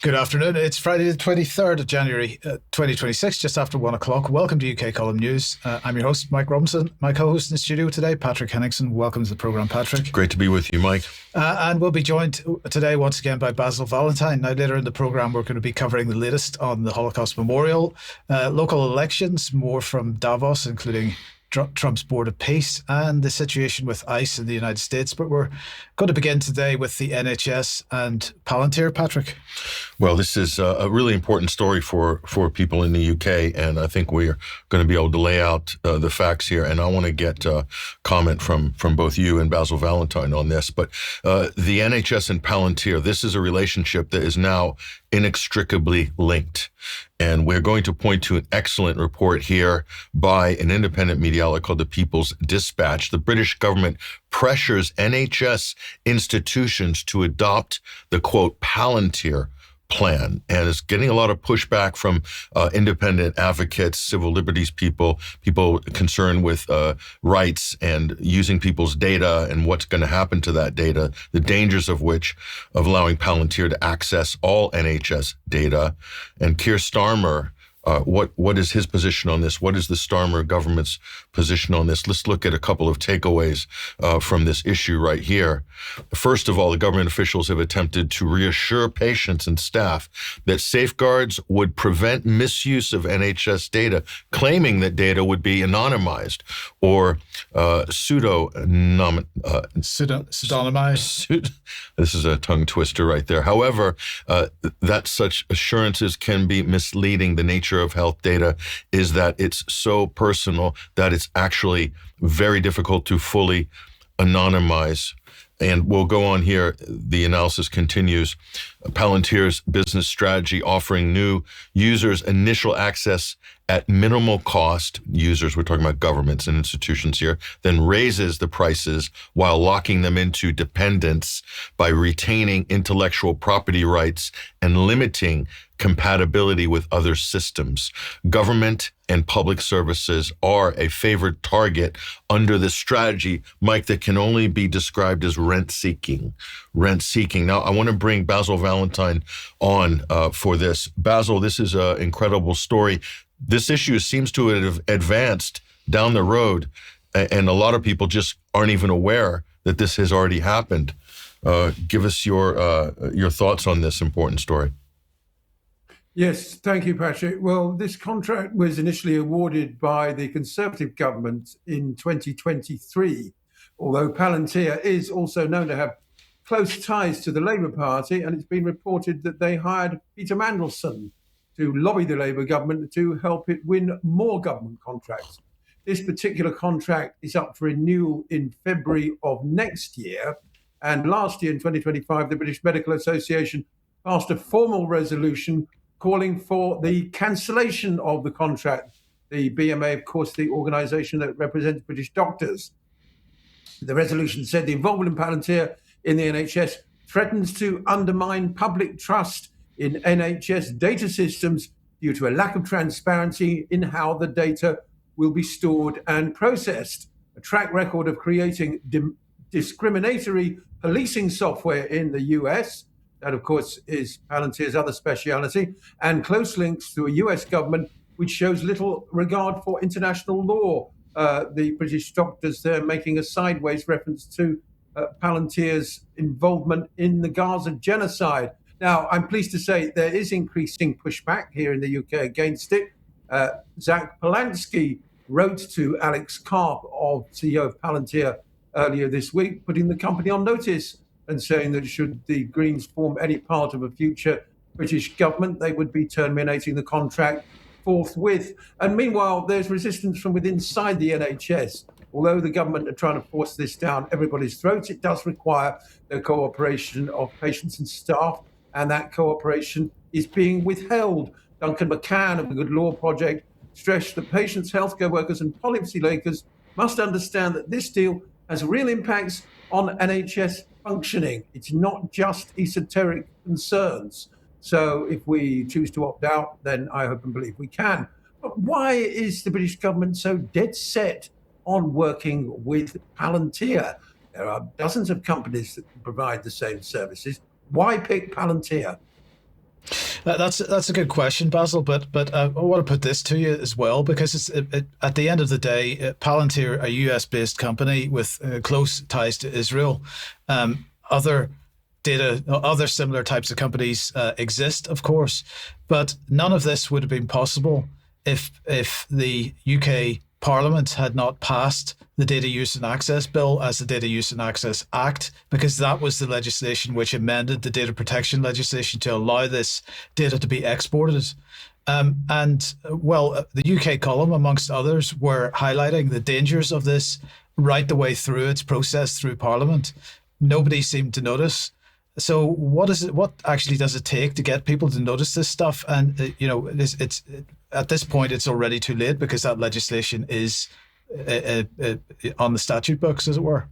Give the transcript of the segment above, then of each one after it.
Good afternoon. It's Friday the 23rd of January 2026, just after 1 o'clock. Welcome to UK Column News. I'm your host, Mike Robinson. My co-host in the studio today, Patrick Henningsen. Welcome to the programme, Patrick. Great to be with you, Mike. And we'll be joined today once again by Basil Valentine. Now, later in the programme, we're going to be covering the latest on the Holocaust Memorial, local elections, more from Davos, including Trump's board of peace, and the situation with ICE in the United States. But we're going to begin today with the NHS and Palantir, Patrick. Well, this is a really important story for people in the UK, and I think we're going to be able to lay out the facts here. And I want to get comment from both you and Basil Valentine on this. But the NHS and Palantir, this is a relationship that is now inextricably linked. And we're going to point to an excellent report here by an independent media outlet called the People's Dispatch. The British government pressures NHS institutions to adopt the, quote, Palantir plan, and it's getting a lot of pushback from independent advocates, civil liberties people concerned with rights and using people's data and what's going to happen to that data, the dangers of allowing Palantir to access all NHS data. And Keir Starmer, what is his position on this? What is the Starmer government's position on this? Let's look at a couple of takeaways from this issue right here. First of all, the government officials have attempted to reassure patients and staff that safeguards would prevent misuse of NHS data, claiming that data would be anonymized or pseudonymized. This is a tongue twister right there. However, that such assurances can be misleading. The nature of health data is that it's so personal that it's actually very difficult to fully anonymize. And we'll go on here. The analysis continues. Palantir's business strategy offering new users initial access at minimal cost. Users, we're talking about governments and institutions here, then raises the prices while locking them into dependence by retaining intellectual property rights and limiting compatibility with other systems. Government and public services are a favored target under this strategy, Mike, that can only be described as rent-seeking. Now, I want to bring Basil Valentine on for this. Basil, this is an incredible story. This issue seems to have advanced down the road, and a lot of people just aren't even aware that this has already happened. Give us your thoughts on this important story. Yes, thank you, Patrick. Well, this contract was initially awarded by the Conservative government in 2023, although Palantir is also known to have close ties to the Labour Party, and it's been reported that they hired Peter Mandelson to lobby the Labour government to help it win more government contracts. This particular contract is up for renewal in February of next year, and last year in 2025, the British Medical Association passed a formal resolution calling for the cancellation of the contract. The BMA, of course, the organisation that represents British doctors. The resolution said the involvement in Palantir in the NHS threatens to undermine public trust in NHS data systems due to a lack of transparency in how the data will be stored and processed. A track record of creating discriminatory policing software in the US, that, of course, is Palantir's other speciality, and close links to a US government which shows little regard for international law. The British doctors there making a sideways reference to Palantir's involvement in the Gaza genocide. Now, I'm pleased to say there is increasing pushback here in the UK against it. Zach Polanski wrote to Alex Karp, CEO of Palantir, earlier this week, putting the company on notice and saying that should the Greens form any part of a future British government, they would be terminating the contract forthwith. And meanwhile, there's resistance from within inside the NHS. Although the government are trying to force this down everybody's throats, it does require the cooperation of patients and staff, and that cooperation is being withheld. Duncan McCann of the Good Law Project stressed that patients, healthcare workers and policymakers must understand that this deal has real impacts on NHS functioning. It's not just esoteric concerns. So if we choose to opt out, then I hope and believe we can. But why is the British government so dead set on working with Palantir? There are dozens of companies that can provide the same services. Why pick Palantir? That's a good question, Basil. But I want to put this to you as well, because at the end of the day, Palantir, a US-based company with close ties to Israel, other similar types of companies exist, of course, but none of this would have been possible if the UK Parliament had not passed the Data Use and Access Bill as the Data Use and Access Act, because that was the legislation which amended the data protection legislation to allow this data to be exported. The UK column, amongst others, were highlighting the dangers of this right the way through its process through Parliament. Nobody seemed to notice. So what actually does it take to get people to notice this stuff? And it's at this point it's already too late, because that legislation is on the statute books, as it were.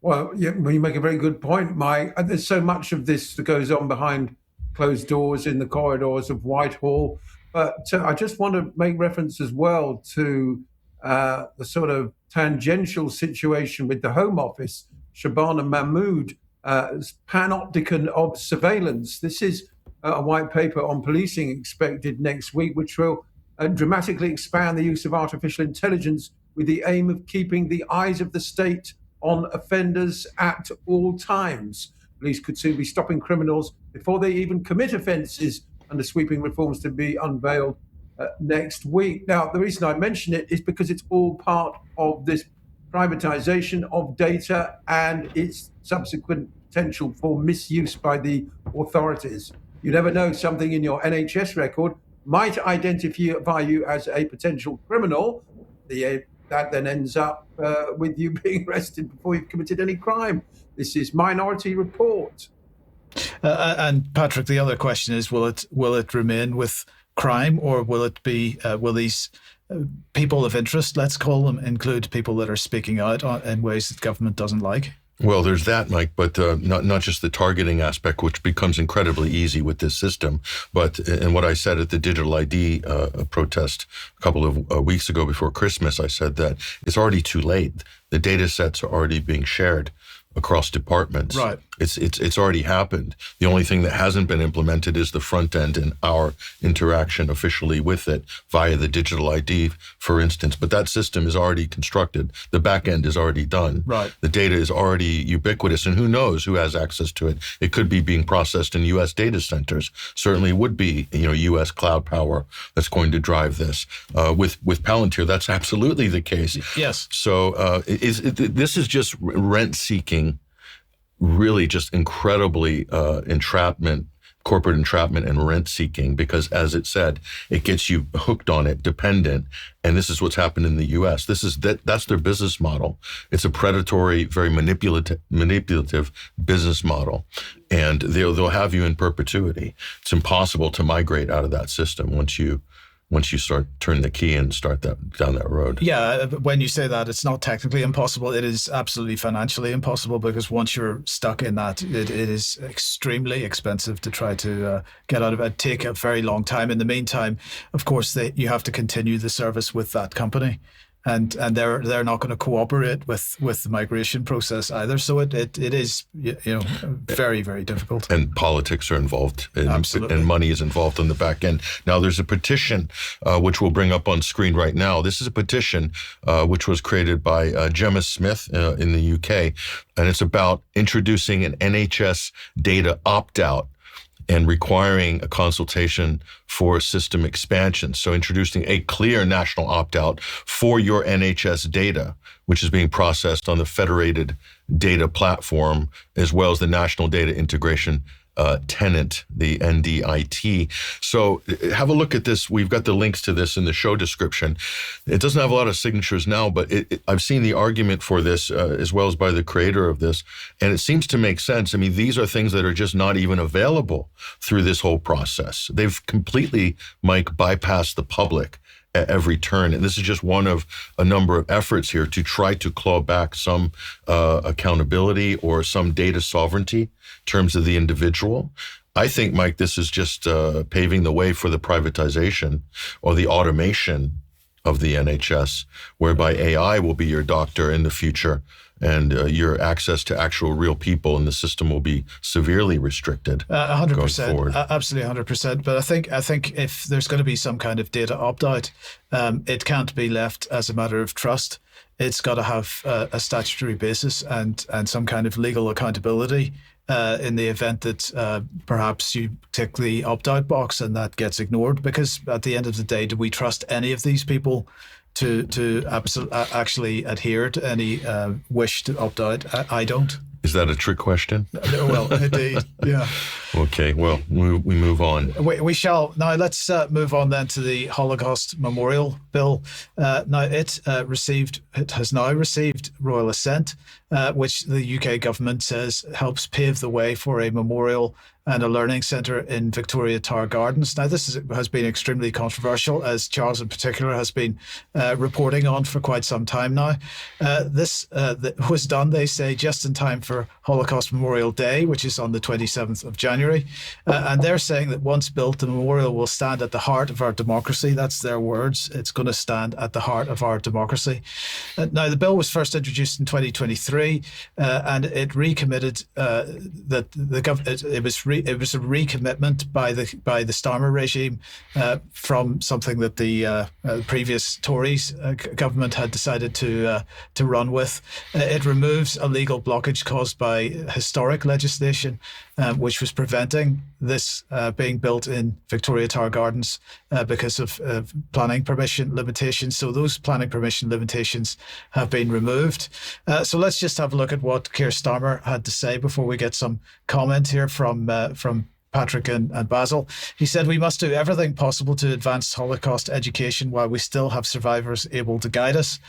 Well, yeah, you make a very good point, Mike. There's so much of this that goes on behind closed doors in the corridors of Whitehall. But I just want to make reference as well to the sort of tangential situation with the Home Office, Shabana Mahmood, panopticon of surveillance. This is a white paper on policing expected next week, which will dramatically expand the use of artificial intelligence with the aim of keeping the eyes of the state on offenders at all times. Police could soon be stopping criminals before they even commit offences under sweeping reforms to be unveiled next week. Now, the reason I mention it is because it's all part of this privatization of data and its subsequent potential for misuse by the authorities. You never know, something in your NHS record might identify you as a potential criminal. That then ends up with you being arrested before you've committed any crime. This is Minority Report. And Patrick, the other question is, will it remain with crime, or will these people of interest, let's call them, include people that are speaking out in ways that government doesn't like? Well, there's that, Mike, but not just the targeting aspect, which becomes incredibly easy with this system, but in what I said at the digital ID protest a couple of weeks ago before Christmas, I said that it's already too late. The data sets are already being shared across departments. Right. It's already happened. The only thing that hasn't been implemented is the front end and our interaction officially with it via the digital ID, for instance. But that system is already constructed. The back end is already done. Right. The data is already ubiquitous, and who knows who has access to it. It could be being processed in U.S. data centers. Certainly would be, U.S. cloud power that's going to drive this. With Palantir, that's absolutely the case. Yes. So this is just rent seeking. Really just incredibly corporate entrapment and rent seeking, because as it said, it gets you hooked on it, dependent. And this is what's happened in the US. That's their business model. It's a predatory, very manipulative business model. And they'll have you in perpetuity. It's impossible to migrate out of that system once you turn the key and start down that road. Yeah, when you say that, it's not technically impossible. It is absolutely financially impossible, because once you're stuck in that, it is extremely expensive to try to get out of it. It'd take a very long time. In the meantime, of course, you have to continue the service with that company. And they're not going to cooperate with the migration process either. So it is very, very difficult. And politics are involved, Absolutely. And money is involved on the back end. Now there's a petition which we'll bring up on screen right now. This is a petition which was created by Gemma Smith in the UK, and it's about introducing an NHS data opt-out and requiring a consultation for system expansion. So introducing a clear national opt-out for your NHS data, which is being processed on the federated data platform, as well as the National Data Integration tenant, the NDIT. So have a look at this. We've got the links to this in the show description. It doesn't have a lot of signatures now, but I've seen the argument for this as well as by the creator of this, and it seems to make sense. I mean, these are things that are just not even available through this whole process. They've completely, Mike, bypassed the public at every turn. And this is just one of a number of efforts here to try to claw back some accountability or some data sovereignty in terms of the individual. I think, Mike, this is just paving the way for the privatization or the automation of the NHS, whereby AI will be your doctor in the future and your access to actual real people in the system will be severely restricted. 100%, absolutely 100%. But I think if there's going to be some kind of data opt-out, it can't be left as a matter of trust. It's got to have a statutory basis and some kind of legal accountability in the event that perhaps you tick the opt-out box and that gets ignored. Because at the end of the day, do we trust any of these people to actually adhere to any wish to opt out? I don't. Is that a trick question? Well, indeed, yeah. Okay, well, we move on. We shall. Now, let's move on then to the Holocaust Memorial Bill. Now, it has now received royal assent, which the UK government says helps pave the way for a memorial and a learning centre in Victoria Tower Gardens. Now, this has been extremely controversial, as Charles in particular has been reporting on for quite some time now. This was done, they say, just in time for Holocaust Memorial Day, which is on the 27th of January. And they're saying that once built, the memorial will stand at the heart of our democracy. That's their words. It's going to stand at the heart of our democracy. Now, the bill was first introduced in 2023, and it recommitted that the government. It was a recommitment by the Starmer regime from something that the previous Tories government had decided to run with. It removes a legal blockage caused by historic legislation, which was preventing this being built in Victoria Tower Gardens because of planning permission limitations. So those planning permission limitations have been removed. So let's just have a look at what Keir Starmer had to say before we get some comment here from Patrick and Basil. He said, "We must do everything possible to advance Holocaust education while we still have survivors able to guide us.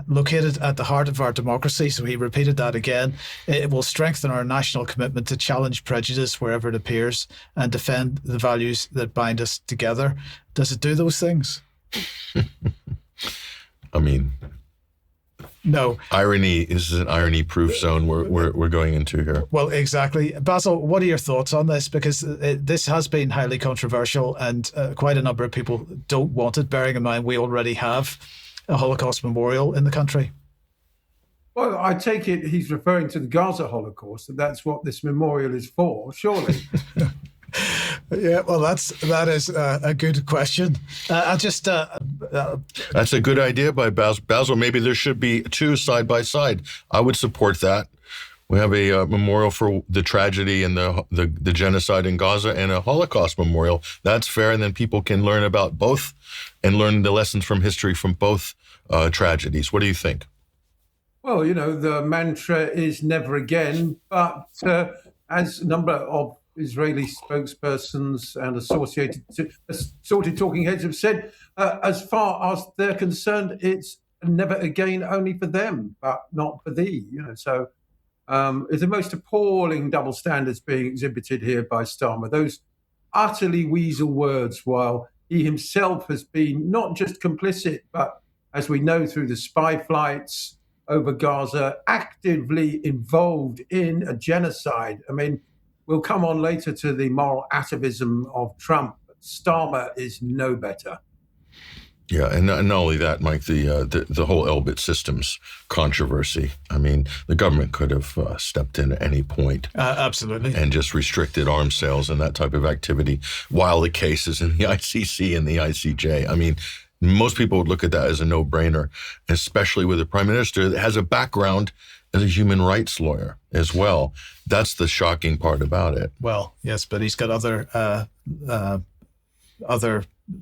Located at the heart of our democracy," so he repeated that again, "it will strengthen our national commitment to challenge prejudice wherever it appears and defend the values that bind us together." Does it do those things? I mean, no. Irony is an irony-proof zone we're going into here. Well, exactly. Basil, what are your thoughts on this? Because this has been highly controversial and quite a number of people don't want it, bearing in mind we already have a Holocaust memorial in the country. Well, I take it he's referring to the Gaza Holocaust, and that's what this memorial is for, surely. Yeah, well, that is a good question. That's a good idea by Basil. Basil, maybe there should be two side by side. I would support that. We have a memorial for the tragedy and the genocide in Gaza and a Holocaust memorial. That's fair, and then people can learn about both and learn the lessons from history from both tragedies. What do you think? Well, the mantra is never again, but as a number of Israeli spokespersons and assorted talking heads have said, as far as they're concerned, it's never again only for them, but not for thee. So it's the most appalling double standards being exhibited here by Starmer. Those utterly weasel words, while he himself has been not just complicit, but as we know through the spy flights over Gaza, actively involved in a genocide. I mean, we'll come on later to the moral atavism of Trump. But Starmer is no better. Yeah, and not only that, Mike, the whole Elbit Systems controversy. I mean, the government could have stepped in at any point. Absolutely. And just restricted arms sales and that type of activity while the case is in the ICC and the ICJ. I mean, most people would look at that as a no-brainer, especially with a prime minister that has a background as a human rights lawyer as well. That's the shocking part about it. Well, yes, but he's got other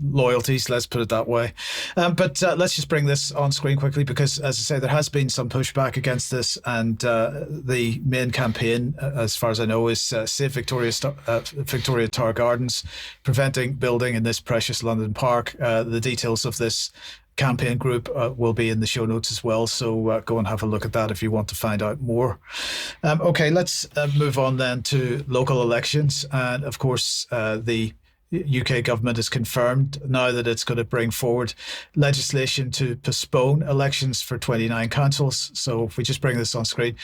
loyalties, let's put it that way. But let's just bring this on screen quickly because, as I say, there has been some pushback against this, and the main campaign, as far as I know, is Save Victoria Tower Gardens, preventing building in this precious London park. The details of this campaign group will be in the show notes as well, so go and have a look at that if you want to find out more. Okay, let's move on then to local elections, and of course the UK government has confirmed now that it's going to bring forward legislation to postpone elections for 29 councils. So if we just bring this on screen,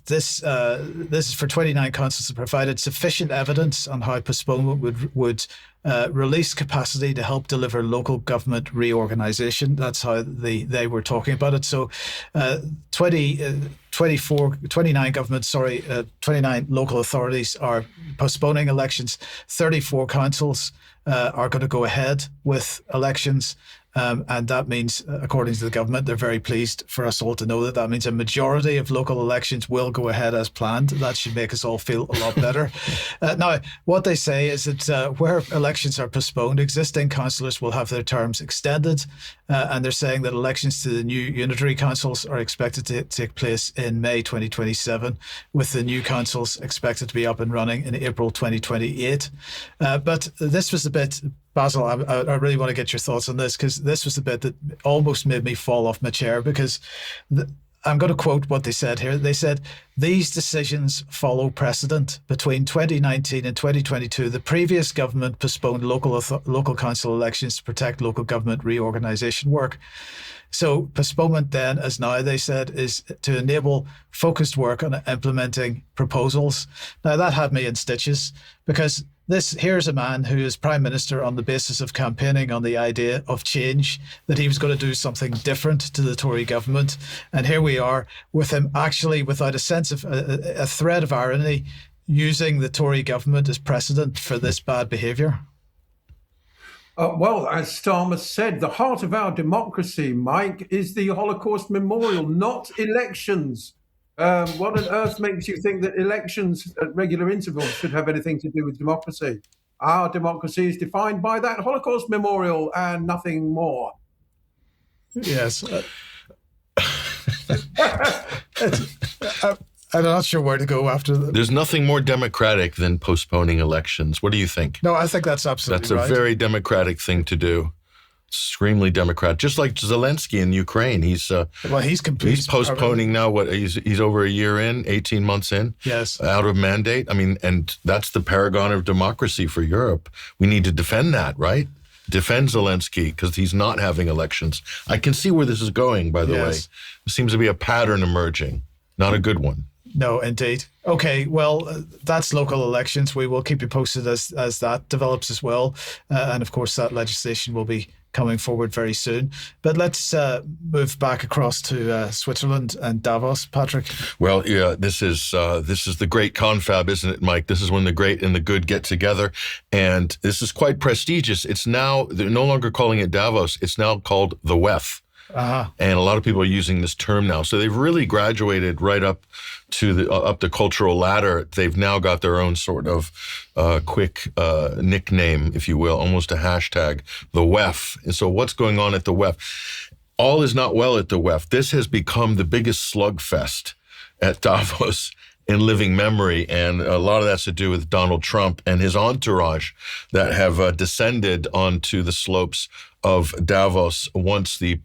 this is for 29 councils that provided sufficient evidence on how postponement would release capacity to help deliver local government reorganization. That's how they were talking about it. So 29 local authorities are postponing elections. 34 councils are going to go ahead with elections. And that means, according to the government, they're very pleased for us all to know that. That means a majority of local elections will go ahead as planned. That should make us all feel a lot better. Now, what they say is that where elections are postponed, existing councillors will have their terms extended. And they're saying that elections to the new unitary councils are expected to take place in May 2027, with the new councils expected to be up and running in April 2028. But this was the bit, Basil, I really want to get your thoughts on this, because this was the bit that almost made me fall off my chair, because I'm going to quote what they said here. They said, "These decisions follow precedent. Between 2019 and 2022, the previous government postponed local council elections to protect local government reorganisation work." So postponement then, as now they said, is to enable focused work on implementing proposals. Now that had me in stitches, because here's a man who is Prime Minister on the basis of campaigning on the idea of change, that he was going to do something different to the Tory government. And here we are with him actually, without a sense of a thread of irony, using the Tory government as precedent for this bad behaviour. Well, as Starmer said, the heart of our democracy, Mike, is the Holocaust Memorial, not elections. What on earth makes you think that elections at regular intervals should have anything to do with democracy? Our democracy is defined by that Holocaust Memorial and nothing more. Yes. I'm not sure where to go after that. There's nothing more democratic than postponing elections. What do you think? No, I think that's absolutely right. That's a very democratic thing to do. Extremely democratic. Just like Zelensky in Ukraine. He's postponing now. What, he's over a year in, 18 months in? Yes. Out of mandate. I mean, and that's the paragon of democracy for Europe. We need to defend that, right? Defend Zelensky, because he's not having elections. I can see where this is going, by the way. There seems to be a pattern emerging. Not a good one. No, indeed. Okay, well, that's local elections. We will keep you posted as that develops as well. And of course, that legislation will be coming forward very soon. But let's move back across to Switzerland and Davos, Patrick. Well, yeah, this is the great confab, isn't it, Mike? This is when the great and the good get together. And this is quite prestigious. It's now, they're no longer calling it Davos. It's now called the WEF. And a lot of people are using this term now. So they've really graduated right up to the cultural ladder. They've now got their own sort of quick nickname, if you will, almost a hashtag, the WEF. And so what's going on at the WEF? All is not well at the WEF. This has become the biggest slugfest at Davos in living memory, and a lot of that's to do with Donald Trump and his entourage that have descended onto the slopes of Davos, once the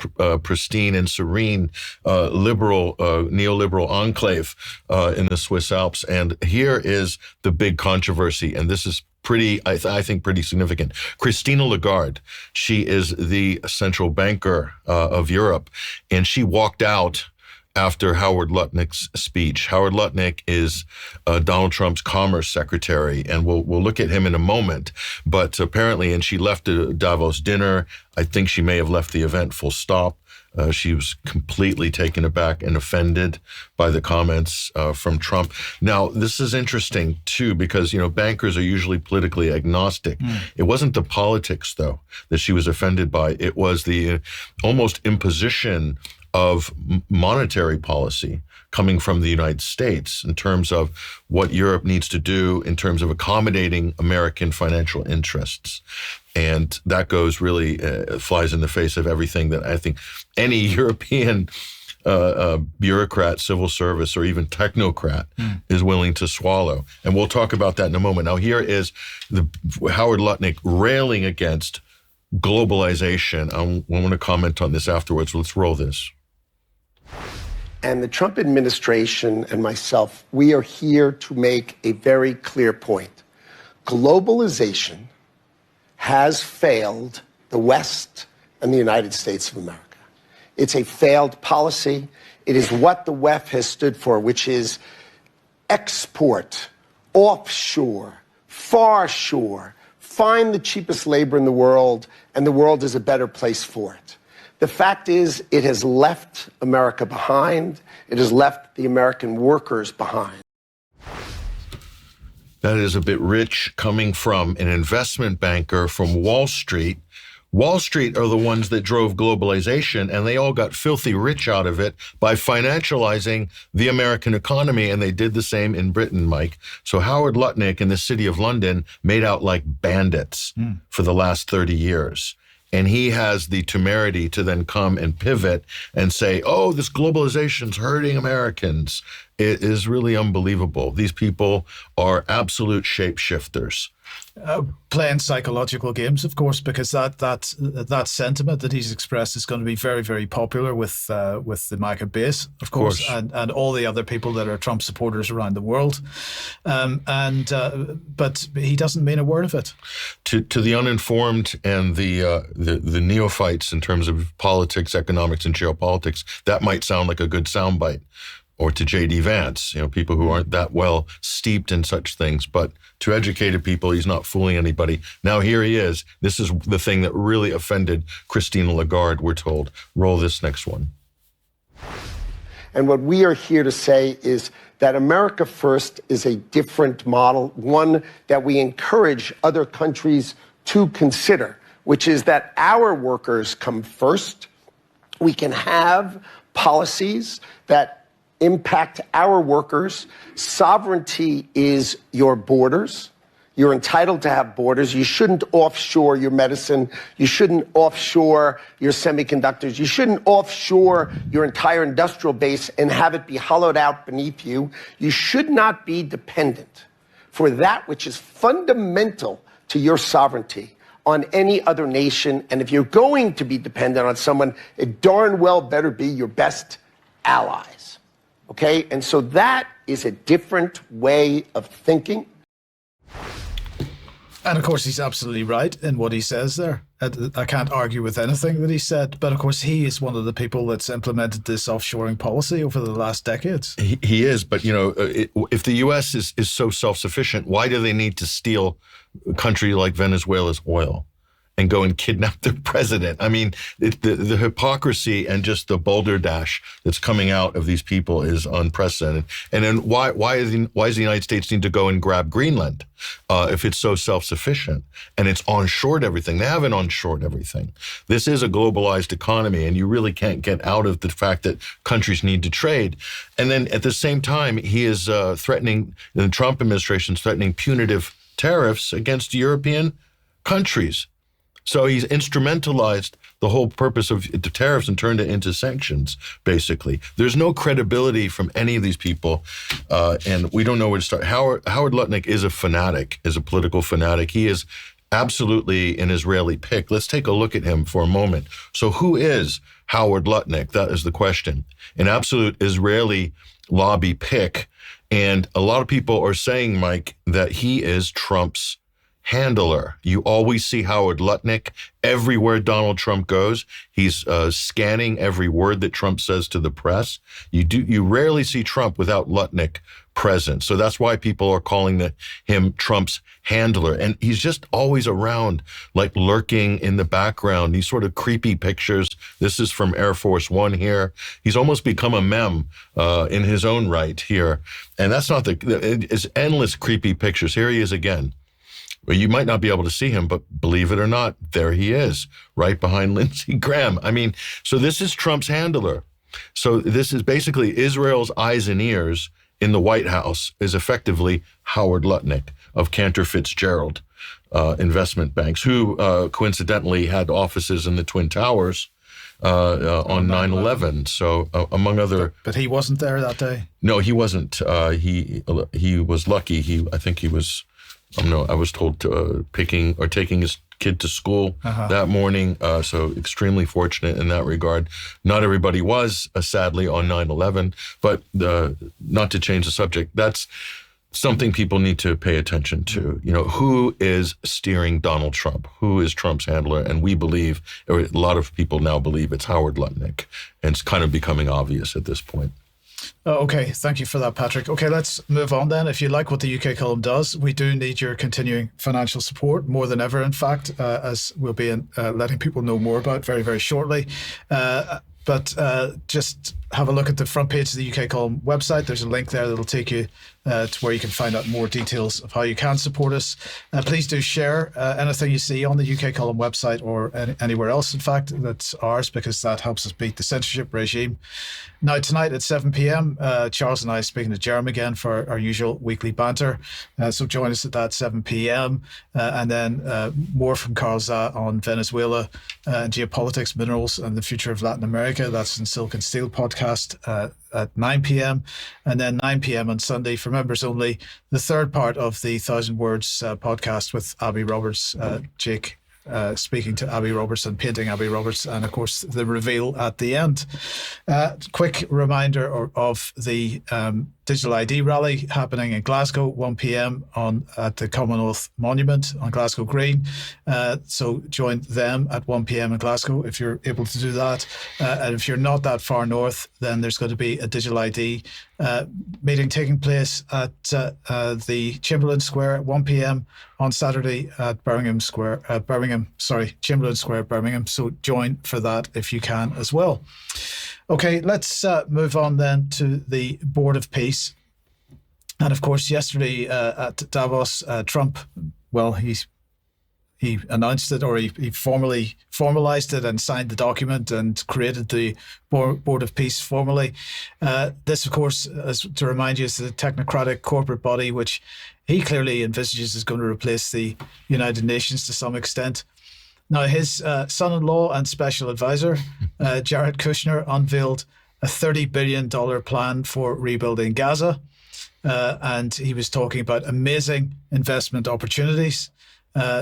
pristine and serene neoliberal enclave in the Swiss Alps. And here is the big controversy, and this is pretty, I think, pretty significant. Christine Lagarde, she is the central banker of Europe, and she walked out after Howard Lutnick's speech. Howard Lutnick is Donald Trump's commerce secretary, and we'll look at him in a moment. But apparently, and she left the Davos dinner. I think she may have left the event full stop. She was completely taken aback and offended by the comments from Trump. Now, this is interesting, too, because, bankers are usually politically agnostic. It wasn't the politics, though, that she was offended by. It was the almost imposition of monetary policy coming from the United States in terms of what Europe needs to do in terms of accommodating American financial interests. And that goes really, flies in the face of everything that I think any European bureaucrat, civil service, or even technocrat is willing to swallow. And we'll talk about that in a moment. Now, here is Howard Lutnick railing against globalization. I want to comment on this afterwards. Let's roll this. And the Trump administration and myself, we are here to make a very clear point. Globalization has failed the West and the United States of America. It's a failed policy. It is what the WEF has stood for, which is export, offshore, far shore, find the cheapest labor in the world, and the world is a better place for it. The fact is, it has left America behind. It has left the American workers behind. That is a bit rich coming from an investment banker from Wall Street. Wall Street are the ones that drove globalization, and they all got filthy rich out of it by financializing the American economy, and they did the same in Britain, Mike. So Howard Lutnick in the city of London made out like bandits for the last 30 years. And he has the temerity to then come and pivot and say, oh, this globalization's hurting Americans. It is really unbelievable. These people are absolute shapeshifters. Playing psychological games, of course, because that sentiment that he's expressed is going to be very, very popular with the MAGA base, of course. And all the other people that are Trump supporters around the world. But he doesn't mean a word of it. To the uninformed and the neophytes in terms of politics, economics, and geopolitics, that might sound like a good soundbite. Or to J.D. Vance, people who aren't that well steeped in such things. But to educated people, he's not fooling anybody. Now here he is. This is the thing that really offended Christine Lagarde, we're told. Roll this next one. And what we are here to say is that America First is a different model, one that we encourage other countries to consider, which is that our workers come first. We can have policies that impact our workers. Sovereignty is your borders. You're entitled to have borders. You shouldn't offshore your medicine. You shouldn't offshore your semiconductors. You shouldn't offshore your entire industrial base and have it be hollowed out beneath you. You should not be dependent for that which is fundamental to your sovereignty on any other nation. And if you're going to be dependent on someone, it darn well better be your best allies. Okay, and so that is a different way of thinking. And of course, he's absolutely right in what he says there. I can't argue with anything that he said. But of course, he is one of the people that's implemented this offshoring policy over the last decades. He is. But, if the U.S. is so self-sufficient, why do they need to steal a country like Venezuela's oil and go and kidnap their president? I mean, the hypocrisy and just the balderdash that's coming out of these people is unprecedented. And then why does the United States need to go and grab Greenland if it's so self-sufficient and it's onshored everything? They haven't onshored everything. This is a globalized economy, and you really can't get out of the fact that countries need to trade. And then at the same time, he is threatening, the Trump administration is threatening punitive tariffs against European countries. So he's instrumentalized the whole purpose of the tariffs and turned it into sanctions, basically. There's no credibility from any of these people, and we don't know where to start. Howard Lutnick is a fanatic, is a political fanatic. He is absolutely an Israeli pick. Let's take a look at him for a moment. So who is Howard Lutnick? That is the question. An absolute Israeli lobby pick, and a lot of people are saying, Mike, that he is Trump's handler. You always see Howard Lutnick everywhere Donald Trump goes. He's scanning every word that Trump says to the press. You rarely see Trump without Lutnick present. So that's why people are calling him Trump's handler. And he's just always around, like lurking in the background. These sort of creepy pictures. This is from Air Force One here. He's almost become a meme in his own right here. And that's not it's endless creepy pictures. Here he is again. Well, you might not be able to see him, but believe it or not, there he is, right behind Lindsey Graham. I mean, so this is Trump's handler. So this is basically Israel's eyes and ears in the White House is effectively Howard Lutnick of Cantor Fitzgerald Investment Banks, who coincidentally had offices in the Twin Towers on 9/11. So among other, but he wasn't there that day. No, he wasn't. He was lucky. I think he was. I was told taking his kid to school that morning. So extremely fortunate in that regard. Not everybody was, sadly, on 9/11. But not to change the subject, that's something people need to pay attention to. Who is steering Donald Trump? Who is Trump's handler? And we believe, or a lot of people now believe, it's Howard Lutnick. And it's kind of becoming obvious at this point. Okay, thank you for that, Patrick. Okay, let's move on then. If you like what the UK column does, we do need your continuing financial support more than ever, in fact, as we'll be letting people know more about very, very shortly. But just have a look at the front page of the UK column website. There's a link there that'll take you to where you can find out more details of how you can support us. Please do share anything you see on the UK column website or anywhere else, in fact, that's ours, because that helps us beat the censorship regime. Now, tonight at 7 p.m, Charles and I are speaking to Jeremy again for our usual weekly banter. So join us at that 7 p.m. And then more from Carl Zah on Venezuela, geopolitics, minerals, and the future of Latin America. That's in Silk and Steel podcast at 9 p.m. And then 9 p.m. on Sunday for members only, the third part of the 1,000 Words podcast with Abby Roberts, Jake speaking to Abby Roberts and painting Abby Roberts, and of course the reveal at the end. Quick reminder of the digital ID rally happening in Glasgow, 1 p.m. at the Commonwealth Monument on Glasgow Green. So join them at 1 p.m. in Glasgow if you're able to do that. And if you're not that far north, then there's going to be a digital ID meeting taking place at the Chamberlain Square at 1 p.m. on Saturday at Chamberlain Square, Birmingham. So join for that if you can as well. Okay, let's move on then to the Board of Peace. And of course, yesterday at Davos, Trump, well, he announced it, or he formally formalized it and signed the document and created the Board of Peace formally. This, of course, as to remind you, is the technocratic corporate body, which he clearly envisages is going to replace the United Nations to some extent. Now, his son-in-law and special advisor, Jared Kushner, unveiled a $30 billion plan for rebuilding Gaza. And he was talking about amazing investment opportunities.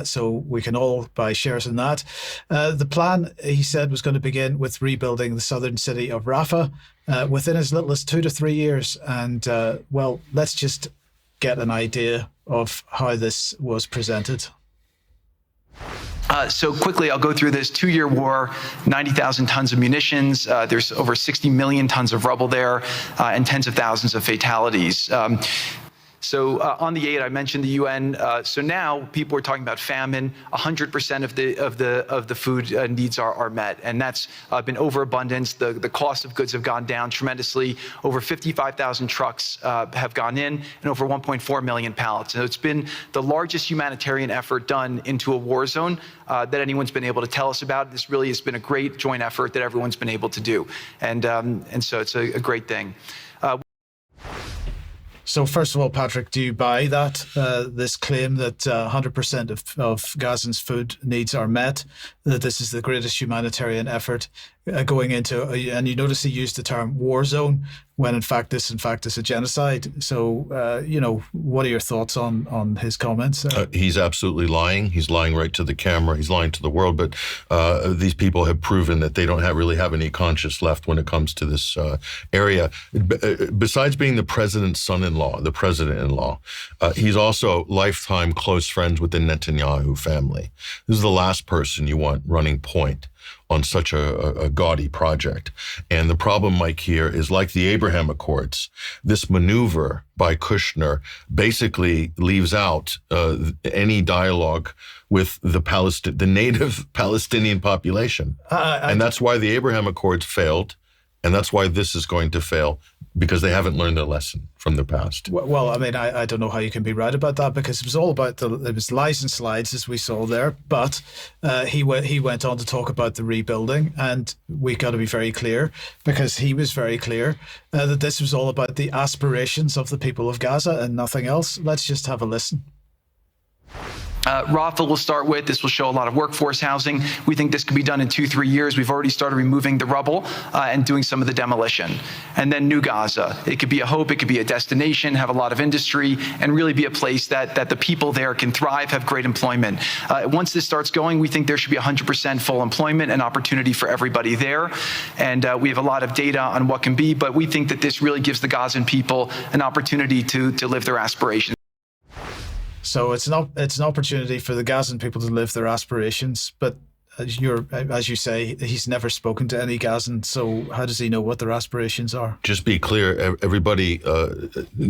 So we can all buy shares in that. The plan, he said, was going to begin with rebuilding the southern city of Rafah within as little as 2 to 3 years. And, well, let's just get an idea of how this was presented. So quickly, I'll go through this 2-year war, 90,000 tons of munitions. There's over 60 million tons of rubble there, and tens of thousands of fatalities. So on the aid, I mentioned the UN. So now people are talking about famine. 100% of the food needs are met, and that's been overabundance. The cost of goods have gone down tremendously. Over 55,000 trucks have gone in, and over 1.4 million pallets. So it's been the largest humanitarian effort done into a war zone that anyone's been able to tell us about. This really has been a great joint effort that everyone's been able to do, and so it's a great thing. So first of all, Patrick, do you buy that, this claim that 100% of Gazans' food needs are met, that this is the greatest humanitarian effort going into, and you notice he used the term war zone, when in fact this is a genocide. So, what are your thoughts on his comments? He's absolutely lying. He's lying right to the camera. He's lying to the world. But these people have proven that they don't really have any conscience left when it comes to this area. Besides being the president's son-in-law, the president-in-law, he's also lifetime close friends with the Netanyahu family. This is the last person you want running point on such a gaudy project. And the problem, Mike, here is like the Abraham Accords. This maneuver by Kushner basically leaves out any dialogue with the native Palestinian population. And that's why the Abraham Accords failed. And that's why this is going to fail, because they haven't learned their lesson from the past. Well, I mean, I don't know how you can be right about that, because it was all about it was lies and slides, as we saw there. But he went on to talk about the rebuilding, and we got to be very clear, because he was very clear that this was all about the aspirations of the people of Gaza and nothing else. Let's just have a listen. Rafah will start with. This will show a lot of workforce housing. We think this could be done in 2-3 years. We've already started removing the rubble and doing some of the demolition. And then New Gaza. It could be a hope. It could be a destination, have a lot of industry, and really be a place that the people there can thrive, have great employment. Once this starts going, we think there should be 100% full employment and opportunity for everybody there. And we have a lot of data on what can be, but we think that this really gives the Gazan people an opportunity to live their aspirations. So it's an opportunity for the Gazan people to live their aspirations, but as you say, he's never spoken to any Gazan. So how does he know what their aspirations are? Just be clear, everybody,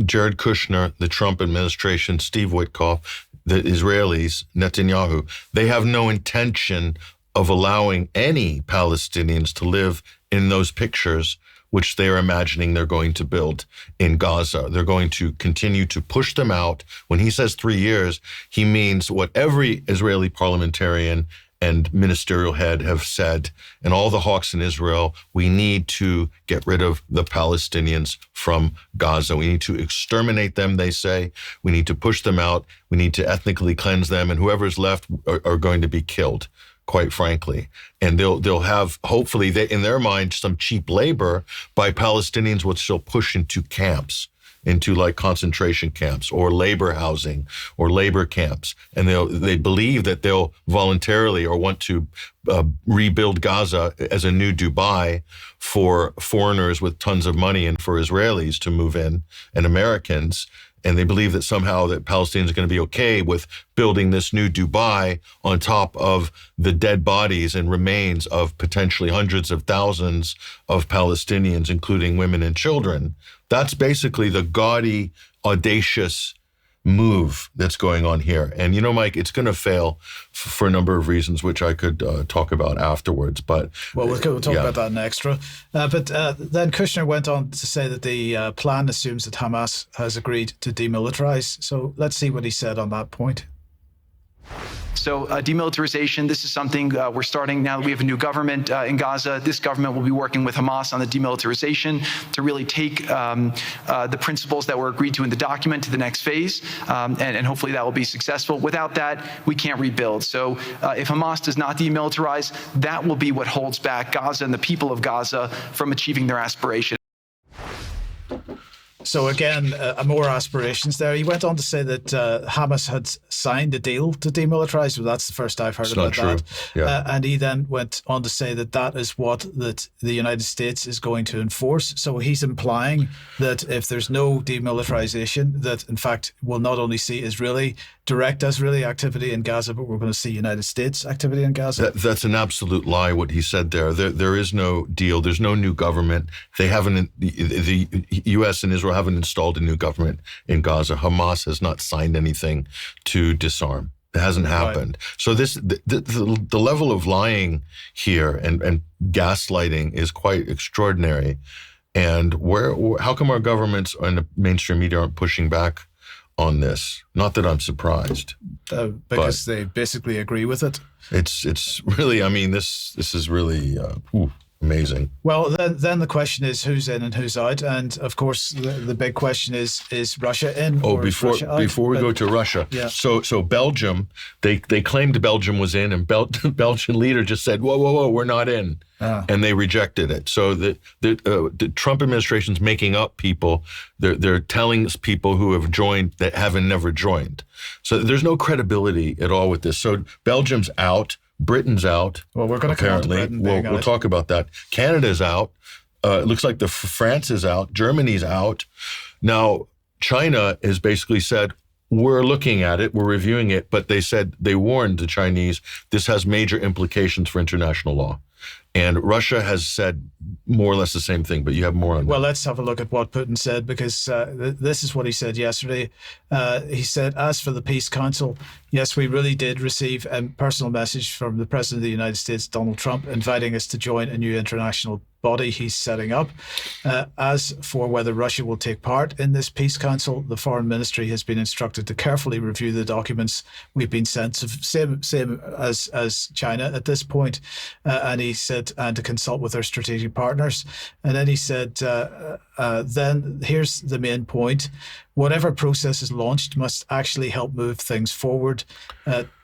Jared Kushner, the Trump administration, Steve Witkoff, the Israelis, Netanyahu, they have no intention of allowing any Palestinians to live in those pictures which they're imagining they're going to build in Gaza. They're going to continue to push them out. When he says 3 years, he means what every Israeli parliamentarian and ministerial head have said, and all the hawks in Israel: we need to get rid of the Palestinians from Gaza. We need to exterminate them, they say. We need to push them out. We need to ethnically cleanse them, and whoever's left are going to be killed, quite frankly. And they'll have, hopefully, in their mind, some cheap labor by Palestinians, which they'll push into camps, into like concentration camps or labor housing or labor camps. And they believe that they'll voluntarily or want to rebuild Gaza as a new Dubai for foreigners with tons of money and for Israelis to move in and Americans. And they believe that somehow that Palestinians are going to be okay with building this new Dubai on top of the dead bodies and remains of potentially hundreds of thousands of Palestinians, including women and children. That's basically the gaudy, audacious move that's going on here. And, Mike, it's going to fail for a number of reasons, which I could talk about afterwards. But we'll talk about that in extra. But then Kushner went on to say that the plan assumes that Hamas has agreed to demilitarize. So let's see what he said on that point. So demilitarization, this is something we're starting now that we have a new government in Gaza. This government will be working with Hamas on the demilitarization to really take the principles that were agreed to in the document to the next phase. And hopefully that will be successful. Without that, we can't rebuild. So if Hamas does not demilitarize, that will be what holds back Gaza and the people of Gaza from achieving their aspiration. So again, more aspirations there. He went on to say that Hamas had signed a deal to demilitarize. Well, that's the first I've heard about that. Yeah. And he then went on to say that is what the United States is going to enforce. So he's implying that if there's no demilitarization, that in fact we'll not only see direct Israeli activity in Gaza, but we're going to see United States activity in Gaza. That's an absolute lie, what he said there. There is no deal. There's no new government. They haven't, the U.S. and Israel haven't installed a new government in Gaza. Hamas has not signed anything to disarm. It hasn't happened. Right. So the level of lying here and gaslighting is quite extraordinary. And how come our governments and the mainstream media aren't pushing back on this? Not that I'm surprised, because they basically agree with it. It's really, this is really amazing. Well, then the question is who's in and who's out, and of course the big question is Russia in? Before we go to Russia, yeah. So Belgium, they claimed Belgium was in, and Belgian leader just said, whoa, we're not in. And they rejected it. So the Trump administration's making up people. They're telling people who have joined that haven't never joined. So there's no credibility at all with this. So Belgium's out. Britain's out. Well, we're going to come on to Britain. We'll talk about that. Canada's out. It looks like France is out. Germany's out. Now, China has basically said, we're looking at it, we're reviewing it, but they warned the Chinese this has major implications for international law. And Russia has said more or less the same thing, but you have more on that. Well, let's have a look at what Putin said, because this is what he said yesterday. He said, as for the Peace Council, yes, we really did receive a personal message from the President of the United States, Donald Trump, inviting us to join a new international body he's setting up. As for whether Russia will take part in this Peace Council, the Foreign Ministry has been instructed to carefully review the documents we've been sent, same as China at this point. And he said, and to consult with our strategic partners. And then he said, then here's the main point. Whatever process is launched must actually help move things forward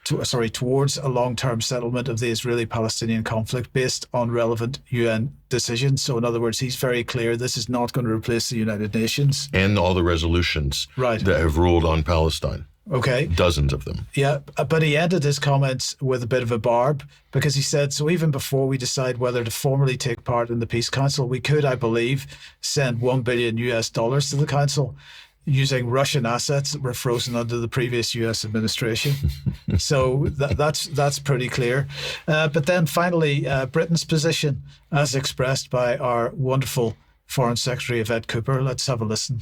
towards a long-term settlement of the Israeli-Palestinian conflict based on relevant UN decisions. So in other words, he's very clear this is not going to replace the United Nations. And all the resolutions that have ruled on Palestine. Okay. Dozens of them. Yeah, but he ended his comments with a bit of a barb, because he said, so even before we decide whether to formally take part in the Peace Council, we could, I believe, send $1 billion to the council. using Russian assets that were frozen under the previous U.S. administration. So that's pretty clear. But then finally, Britain's position as expressed by our wonderful Foreign Secretary Yvette Cooper. Let's have a listen.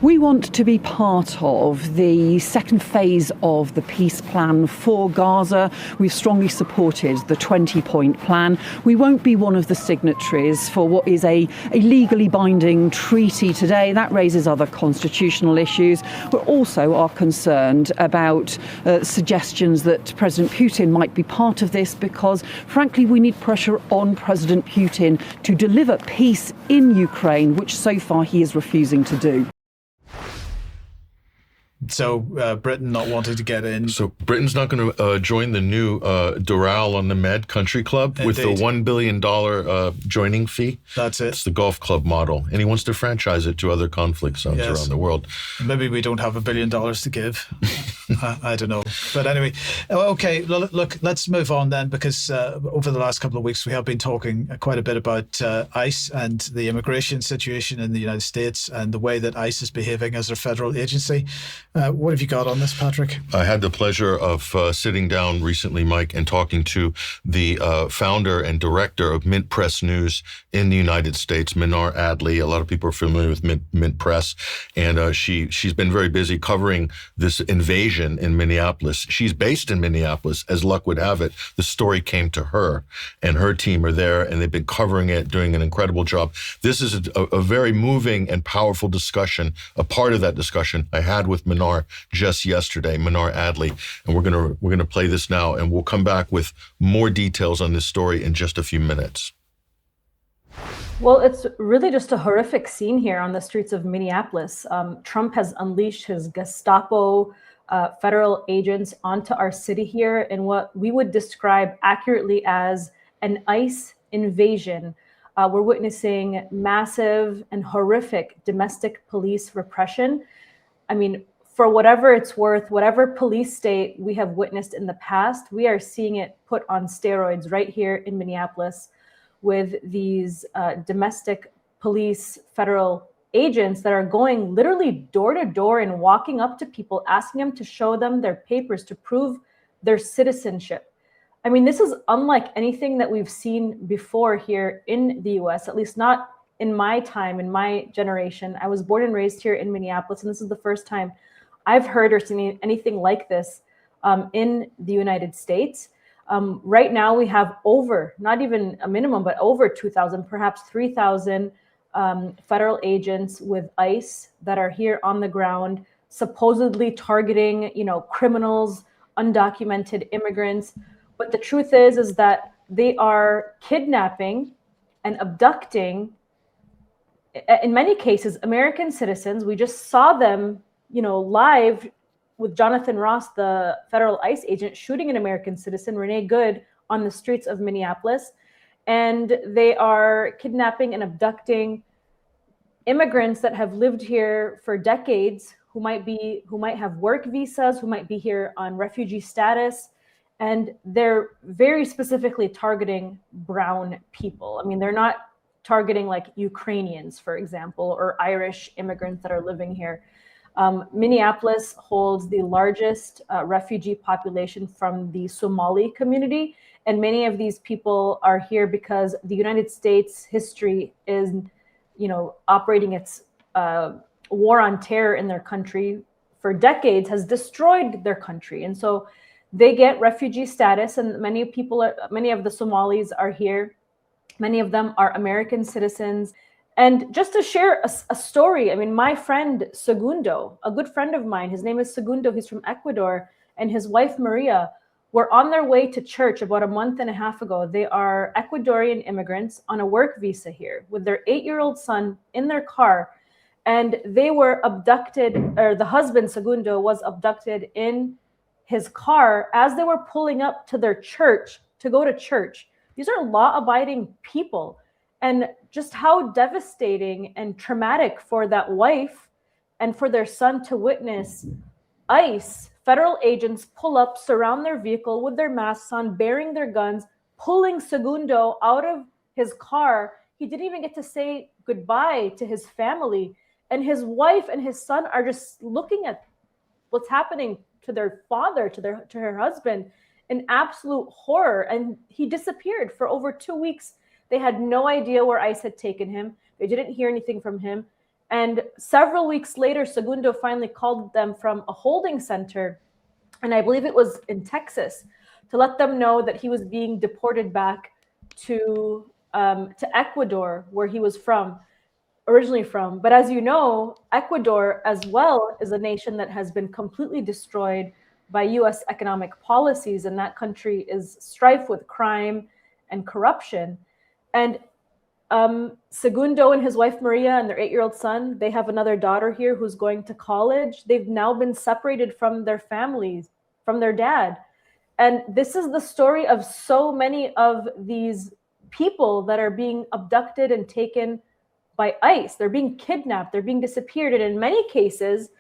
We want to be part of the second phase of the peace plan for Gaza. We've strongly supported the 20-point plan. We won't be one of the signatories for what is a legally binding treaty today. That raises other constitutional issues. We also are concerned about suggestions that President Putin might be part of this because, frankly, we need pressure on President Putin to deliver peace in Ukraine, which so far he is refusing to do. So Britain not wanting to get in. So Britain's not going to join the new Doral on the Med Country Club with the $1 billion joining fee. That's it. It's the golf club model. And he wants to franchise it to other conflict zones around the world. Maybe we don't have $1 billion to give. I don't know. But anyway, okay, look, let's move on then, because over the last couple of weeks, we have been talking quite a bit about ICE and the immigration situation in the United States and the way that ICE is behaving as a federal agency. What have you got on this, Patrick? I had the pleasure of sitting down recently, Mike, and talking to the founder and director of Mint Press News in the United States, Mnar Adley. A lot of people are familiar with Mint Press, and she's been very busy covering this invasion in Minneapolis. She's based in Minneapolis. As luck would have it, the story came to her, and her team are there, and they've been covering it, doing an incredible job. This is a very moving and powerful discussion. A part of that discussion I had with Mnar just yesterday, Mnar Adley, and we're gonna play this now, and we'll come back with more details on this story in just a few minutes. Well, it's really just a horrific scene here on the streets of Minneapolis. Trump has unleashed his Gestapo federal agents onto our city here in what we would describe accurately as an ICE invasion. We're witnessing massive and horrific domestic police repression. I mean, for whatever it's worth, whatever police state we have witnessed in the past, we are seeing it put on steroids right here in Minneapolis with these domestic police federal agents that are going literally door to door and walking up to people, asking them to show them their papers to prove their citizenship. I mean, this is unlike anything that we've seen before here in the US, at least not in my time, in my generation. I was born and raised here in Minneapolis, and this is the first time I've heard or seen anything like this in the United States. Right now, we have over, not even a minimum, but over 2,000, perhaps 3,000 federal agents with ICE that are here on the ground, supposedly targeting, criminals, undocumented immigrants. But the truth is that they are kidnapping and abducting, in many cases, American citizens. We just saw them live with Jonathan Ross, the federal ICE agent, shooting an American citizen, Renee Good, on the streets of Minneapolis. And they are kidnapping and abducting immigrants that have lived here for decades, who might have work visas, who might be here on refugee status. And they're very specifically targeting brown people. I mean, they're not targeting like Ukrainians, for example, or Irish immigrants that are living here. Minneapolis holds the largest refugee population from the Somali community. And many of these people are here because the United States history is, operating its war on terror in their country for decades has destroyed their country. And so they get refugee status, and many of the Somalis are here. Many of them are American citizens. And just to share a story, I mean, my friend Segundo, a good friend of mine, his name is Segundo, he's from Ecuador, and his wife Maria were on their way to church about a month and a half ago. They are Ecuadorian immigrants on a work visa here with their 8-year-old son in their car. And they were abducted, or the husband, Segundo, was abducted in his car as they were pulling up to their church to go to church. These are law-abiding people. And just how devastating and traumatic for that wife and for their son to witness ICE, federal agents, pull up, surround their vehicle with their masks on, bearing their guns, pulling Segundo out of his car. He didn't even get to say goodbye to his family. And his wife and his son are just looking at what's happening to their father, to her husband, in absolute horror. And he disappeared for over 2 weeks. They had no idea where ICE had taken him. They didn't hear anything from him. And several weeks later, Segundo finally called them from a holding center, and I believe it was in Texas, to let them know that he was being deported back to Ecuador, where he was originally from. But as you know, Ecuador as well is a nation that has been completely destroyed by U.S. economic policies, and that country is strife with crime and corruption. And Segundo and his wife Maria and their 8-year-old son, they have another daughter here who's going to college. They've now been separated from their families, from their dad. And this is the story of so many of these people that are being abducted and taken by ICE. They're being kidnapped, they're being disappeared. And in many cases,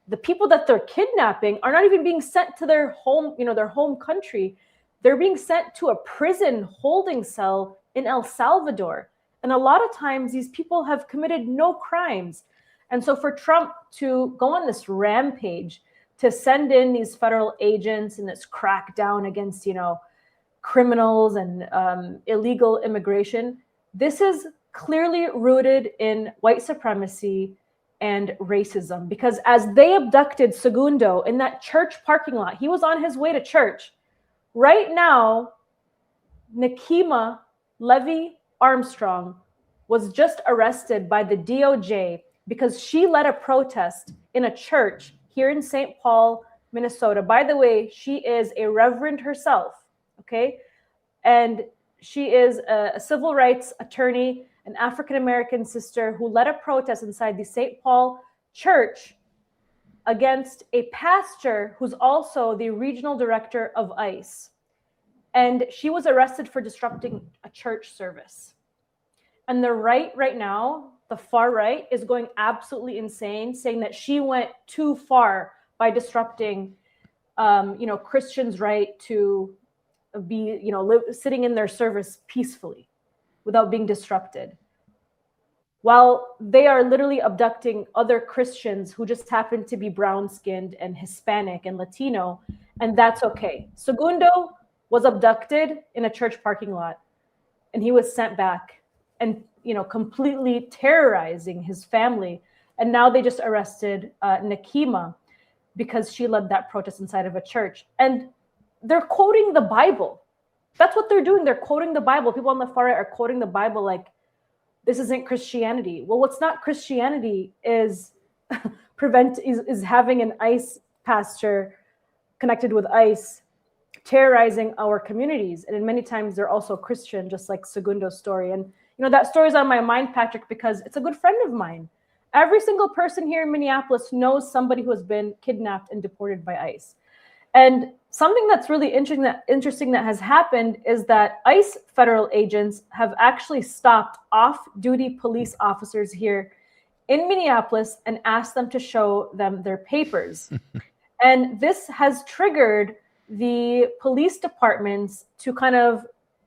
the people that they're kidnapping are not even being sent to their home, their home country. They're being sent to a prison holding cell in El Salvador. And a lot of times these people have committed no crimes. And so for Trump to go on this rampage, to send in these federal agents and this crackdown against, criminals and illegal immigration, this is clearly rooted in white supremacy and racism. Because as they abducted Segundo in that church parking lot, he was on his way to church. Right now, Nikema Levy Armstrong was just arrested by the DOJ because she led a protest in a church here in St. Paul, Minnesota. By the way, she is a reverend herself, okay? And she is a civil rights attorney, an African-American sister who led a protest inside the St. Paul church against a pastor who's also the regional director of ICE. And she was arrested for disrupting a church service. And the right now, the far right, is going absolutely insane, saying that she went too far by disrupting, Christians' right to be, sitting in their service peacefully without being disrupted. While they are literally abducting other Christians who just happen to be brown-skinned and Hispanic and Latino, and that's okay. Segundo was abducted in a church parking lot, and he was sent back and, completely terrorizing his family. And now they just arrested Nikema because she led that protest inside of a church. And they're quoting the Bible. That's what they're doing. They're quoting the Bible. People on the far right are quoting the Bible like, this isn't Christianity. Well, what's not Christianity is is having an ICE pastor connected with ICE terrorizing our communities. And many times they're also Christian, just like Segundo's story. And that story is on my mind, Patrick, because it's a good friend of mine. Every single person here in Minneapolis knows somebody who has been kidnapped and deported by ICE. And something that's really interesting that has happened is that ICE federal agents have actually stopped off-duty police officers here in Minneapolis and asked them to show them their papers. And this has triggered the police departments to kind of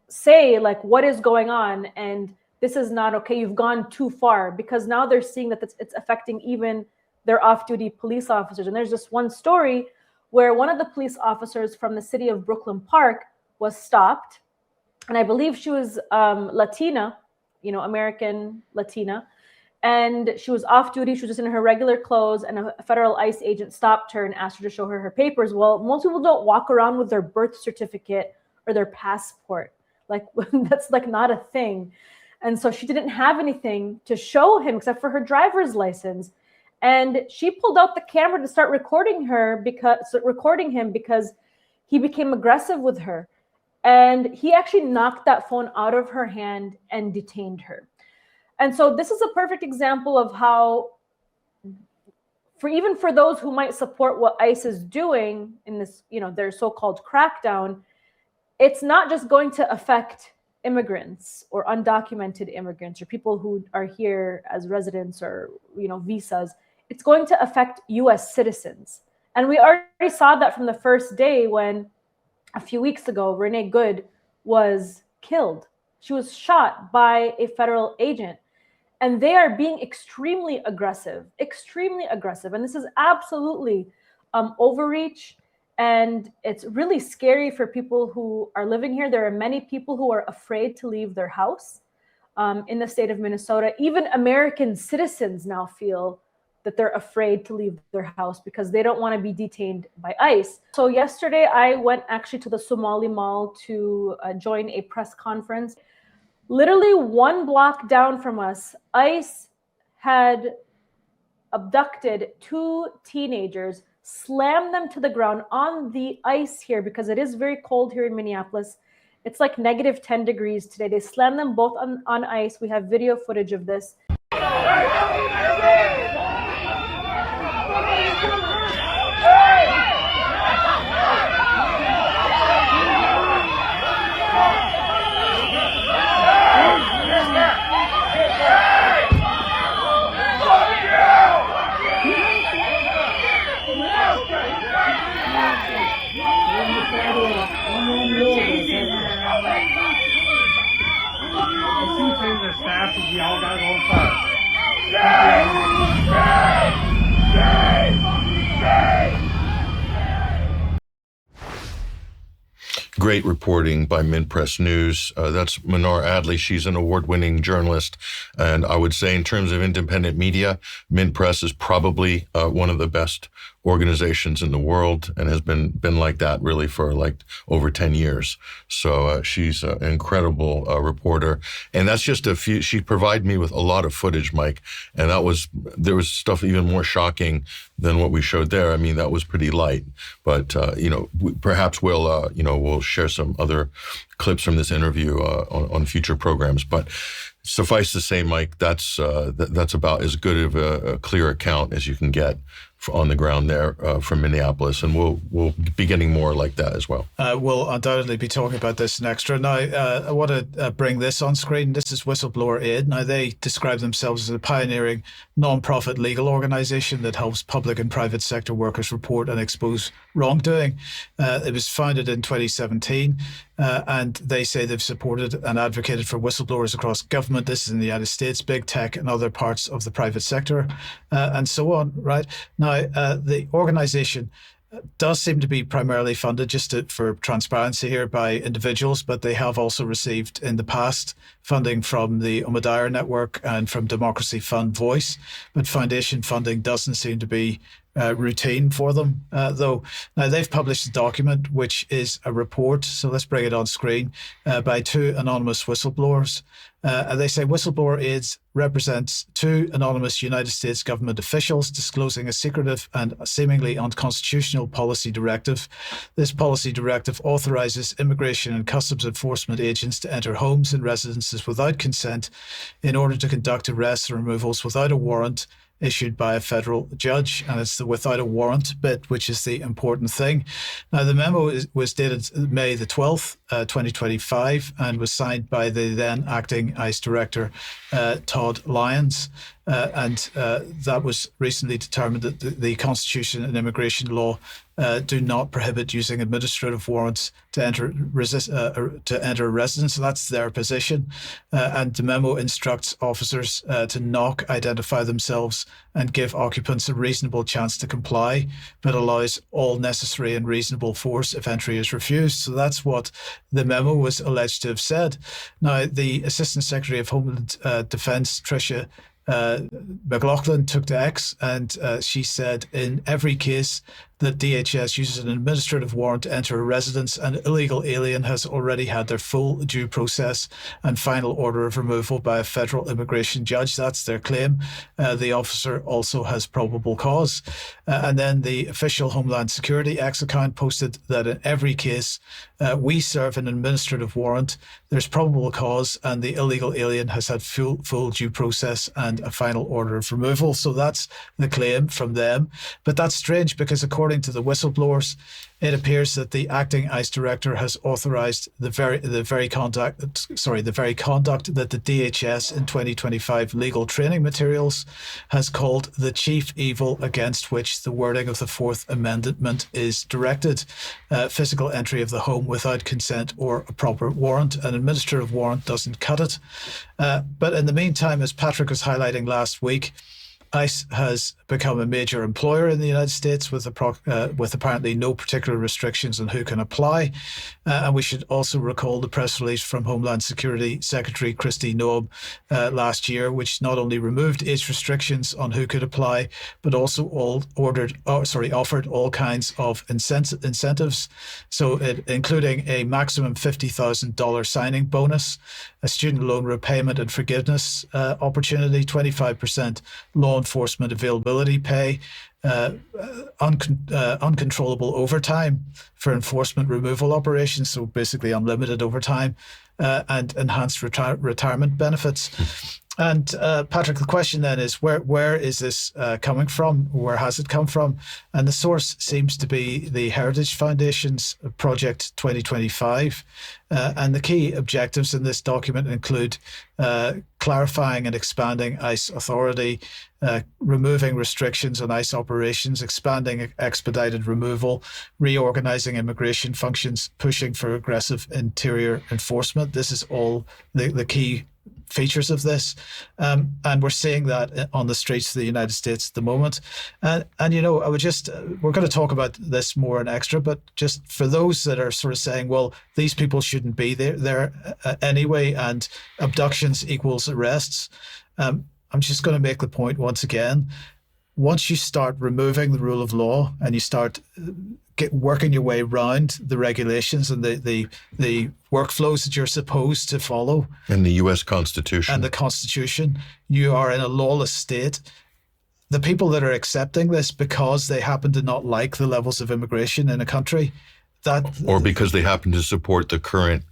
say, like, what is going on? And this is not okay. You've gone too far, because now they're seeing that it's affecting even their off-duty police officers. And there's just one story where one of the police officers from the city of Brooklyn Park was stopped. And I believe she was Latina, American Latina. And she was off duty. She was just in her regular clothes. And a federal ICE agent stopped her and asked her to show her papers. Well, most people don't walk around with their birth certificate or their passport. Like, that's like not a thing. And so she didn't have anything to show him except for her driver's license. And she pulled out the camera to start recording him because he became aggressive with her. And he actually knocked that phone out of her hand and detained her. And so this is a perfect example of how, for those who might support what ICE is doing in this, their so-called crackdown, it's not just going to affect immigrants or undocumented immigrants or people who are here as residents or, visas. It's going to affect U.S. citizens. And we already saw that from the first day when, a few weeks ago, Renee Good was killed. She was shot by a federal agent. And they are being extremely aggressive. And this is absolutely overreach. And it's really scary for people who are living here. There are many people who are afraid to leave their house in the state of Minnesota. Even American citizens now feel that they're afraid to leave their house because they don't want to be detained by ICE. So yesterday I went actually to the Somali Mall to join a press conference. Literally 1 block down from us, ICE had abducted 2 teenagers, slammed them to the ground on the ice here because it is very cold here in Minneapolis. It's like -10 degrees today. They slammed them both on ice. We have video footage of this. Great reporting by Mint Press News. That's Mnar Adley. She's an award-winning journalist. And I would say in terms of independent media, Mint Press is probably one of the best organizations in the world and has been like that really for like over 10 years. So she's an incredible reporter. And that's just a few. She provided me with a lot of footage, Mike. And there was stuff even more shocking than what we showed there. I mean, that was pretty light. But, perhaps we'll share some other clips from this interview on future programs. But suffice to say, Mike, that's about as good of a clear account as you can get on the ground there from Minneapolis, and we'll be getting more like that as well. We'll undoubtedly be talking about this in extra. Now, I want to bring this on screen. This is Whistleblower Aid. Now, they describe themselves as a pioneering non-profit legal organization that helps public and private sector workers report and expose wrongdoing. It was founded in 2017, and they say they've supported and advocated for whistleblowers across government. This is in the United States, big tech, and other parts of the private sector, and so on. Right now, the organization does seem to be primarily funded, just for transparency here, by individuals, but they have also received in the past funding from the Omidyar Network and from Democracy Fund Voice, but foundation funding doesn't seem to be routine for them, though. Now, they've published a document, which is a report, so let's bring it on screen, by 2 anonymous whistleblowers. And they say Whistleblower Aid represents 2 anonymous United States government officials disclosing a secretive and seemingly unconstitutional policy directive. This policy directive authorizes immigration and customs enforcement agents to enter homes and residences without consent in order to conduct arrests and removals without a warrant issued by a federal judge. And it's the without a warrant bit, which is the important thing. Now, the memo was dated May the 12th, 2025, and was signed by the then acting ICE director, Todd Lyons. And that was recently determined that the Constitution and immigration law do not prohibit using administrative warrants to enter a residence. So that's their position. And the memo instructs officers to not identify themselves and give occupants a reasonable chance to comply, but allows all necessary and reasonable force if entry is refused. So that's what the memo was alleged to have said. Now, the Assistant Secretary of Homeland Defense, Tricia McLaughlin, took to X, and she said in every case that DHS uses an administrative warrant to enter a residence, an illegal alien has already had their full due process and final order of removal by a federal immigration judge. That's their claim. The officer also has probable cause. And then the official Homeland Security X account posted that in every case, we serve an administrative warrant, there's probable cause, and the illegal alien has had full due process and a final order of removal. So that's the claim from them. But that's strange because according according to the whistleblowers, it appears that the acting ICE director has authorized the very conduct that the DHS in 2025 legal training materials has called the chief evil against which the wording of the Fourth Amendment is directed: physical entry of the home without consent or a proper warrant. An administrative warrant doesn't cut it. But in the meantime, as Patrick was highlighting last week, ICE has become a major employer in the United States with apparently no particular restrictions on who can apply. And we should also recall the press release from Homeland Security Secretary Kristi Noem last year, which not only removed age restrictions on who could apply, but also offered all kinds of incentives. So including a maximum $50,000 signing bonus, a student loan repayment and forgiveness opportunity, 25% law enforcement availability pay, uncontrollable overtime for enforcement removal operations, so basically unlimited overtime, and enhanced retirement benefits. And Patrick, the question then is, where is this coming from? Where has it come from? And the source seems to be the Heritage Foundation's Project 2025. And the key objectives in this document include clarifying and expanding ICE authority, removing restrictions on ICE operations, expanding expedited removal, reorganizing immigration functions, pushing for aggressive interior enforcement. This is all the key features of this. And we're seeing that on the streets of the United States at the moment. And you know, we're going to talk about this more in extra, but just for those that are sort of saying, well, these people shouldn't be there anyway, and abductions equals arrests. I'm just going to make the point once again. Once you start removing the rule of law and you start working your way around the regulations and the workflows that you're supposed to follow, and the U.S. Constitution, you are in a lawless state. The people that are accepting this because they happen to not like the levels of immigration in a country, or because they happen to support the current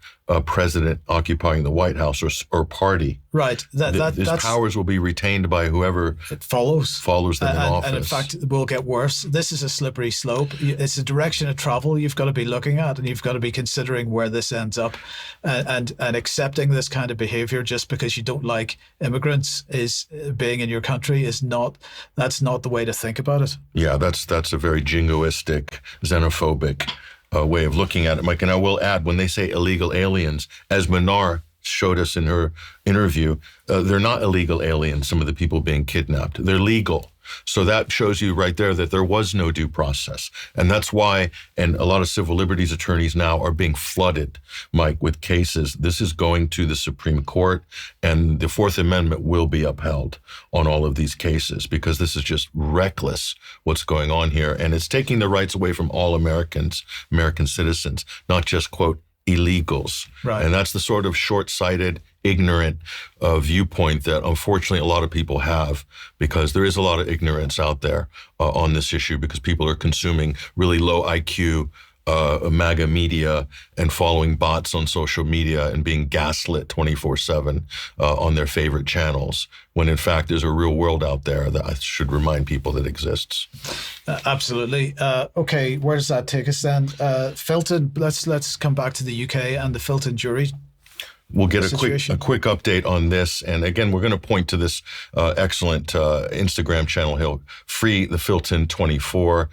president occupying the White House or party. Right. His powers will be retained by whoever follows them in office. And in fact, it will get worse. This is a slippery slope. It's a direction of travel you've got to be looking at, and you've got to be considering where this ends up. And accepting this kind of behavior just because you don't like immigrants is being in your country that's not the way to think about it. Yeah, that's a very jingoistic, xenophobic way of looking at it, Mike. And I will add, when they say illegal aliens, as Mnar showed us in her interview, they're not illegal aliens, some of the people being kidnapped. They're legal. So that shows you right there that there was no due process. And that's why, and a lot of civil liberties attorneys now are being flooded, Mike, with cases. This is going to the Supreme Court, and the Fourth Amendment will be upheld on all of these cases, because this is just reckless what's going on here. And it's taking the rights away from all Americans, American citizens, not just, quote, illegals. Right. And that's the sort of short-sighted, ignorant viewpoint that unfortunately a lot of people have, because there is a lot of ignorance out there on this issue, because people are consuming really low IQ MAGA media and following bots on social media and being gaslit 24/7 on their favorite channels, when in fact there's a real world out there that I should remind people that exists. Absolutely. Okay, where does that take us then? Filton, let's come back to the UK and the Filton jury. We'll get a quick update on this. And again, we're going to point to this excellent Instagram channel here, Free the Filton 24.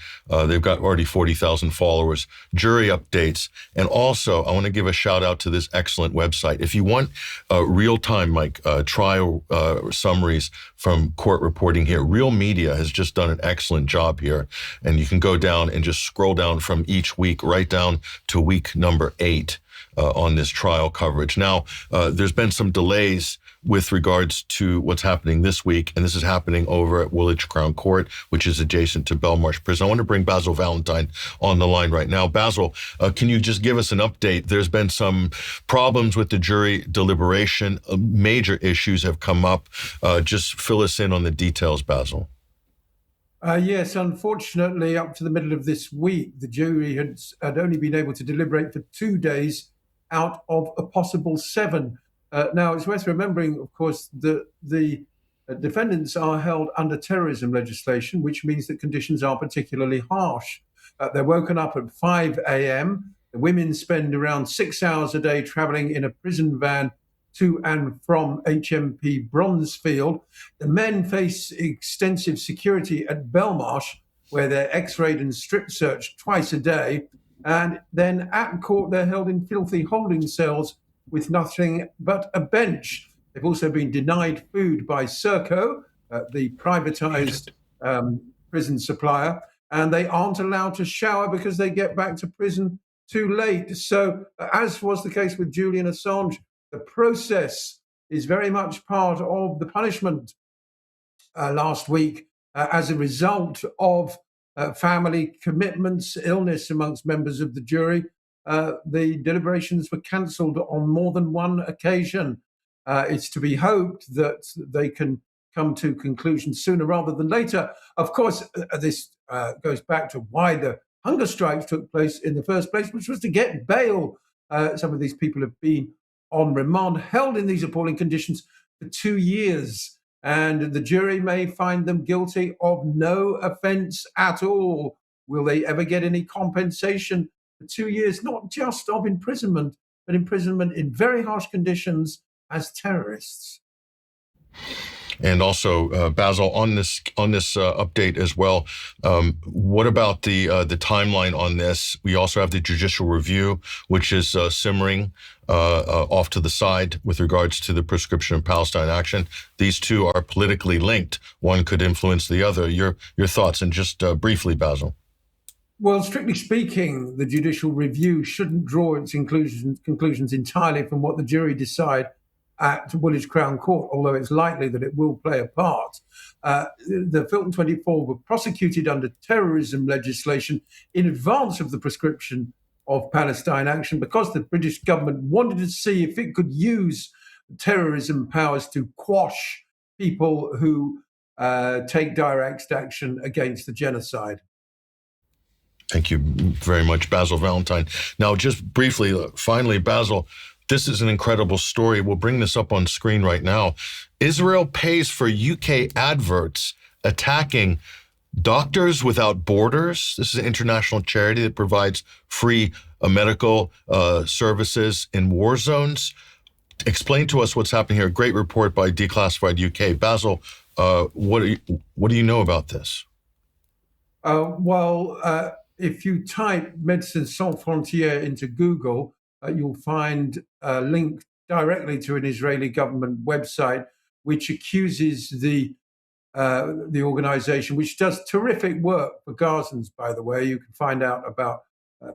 They've got already 40,000 followers, jury updates. And also, I want to give a shout out to this excellent website. If you want real-time, Mike, trial summaries from court reporting here, Real Media has just done an excellent job here. And you can go down and just scroll down from each week right down to week number 8. On this trial coverage. Now, there's been some delays with regards to what's happening this week, and this is happening over at Woolwich Crown Court, which is adjacent to Belmarsh Prison. I want to bring Basil Valentine on the line right now. Basil, can you just give us an update? There's been some problems with the jury deliberation. Major issues have come up. Just fill us in on the details, Basil. Yes, unfortunately, up to the middle of this week, the jury had only been able to deliberate for 2 days out of a possible 7. Now, it's worth remembering, of course, that the defendants are held under terrorism legislation, which means that conditions are particularly harsh. They're woken up at 5 a.m. The women spend around 6 hours a day traveling in a prison van to and from HMP Bronzefield. The men face extensive security at Belmarsh, where they're x-rayed and strip searched twice a day. And then at court, they're held in filthy holding cells with nothing but a bench. They've also been denied food by Serco, the privatized prison supplier, and they aren't allowed to shower because they get back to prison too late. So, as was the case with Julian Assange, the process is very much part of the punishment last week as a result of family commitments, illness amongst members of the jury. The deliberations were cancelled on more than one occasion. It's to be hoped that they can come to conclusions sooner rather than later. Of course, this goes back to why the hunger strikes took place in the first place, which was to get bail. Some of these people have been on remand, held in these appalling conditions for 2 years, and the jury may find them guilty of no offence at all. Will they ever get any compensation for 2 years, not just of imprisonment, but imprisonment in very harsh conditions as terrorists? And also, Basil, on this update as well, what about the timeline on this? We also have the judicial review, which is simmering off to the side with regards to the prescription of Palestine action. These two are politically linked. One could influence the other. Your thoughts, and just briefly, Basil. Well, strictly speaking, the judicial review shouldn't draw its conclusions entirely from what the jury decide at Woolwich Crown Court, although it's likely that it will play a part. The Filton 24 were prosecuted under terrorism legislation in advance of the prescription of Palestine action because the British government wanted to see if it could use terrorism powers to quash people who take direct action against the genocide. Thank you very much, Basil Valentine. Now, just briefly, finally, Basil, this is an incredible story. We'll bring this up on screen right now. Israel pays for UK adverts attacking Doctors Without Borders. This is an international charity that provides free medical services in war zones. Explain to us what's happening here. A great report by Declassified UK. Basil, what do you know about this? If you type Médecins Sans Frontières into Google, you'll find a link directly to an Israeli government website, which accuses the organization, which does terrific work for Gazans, by the way. You can find out about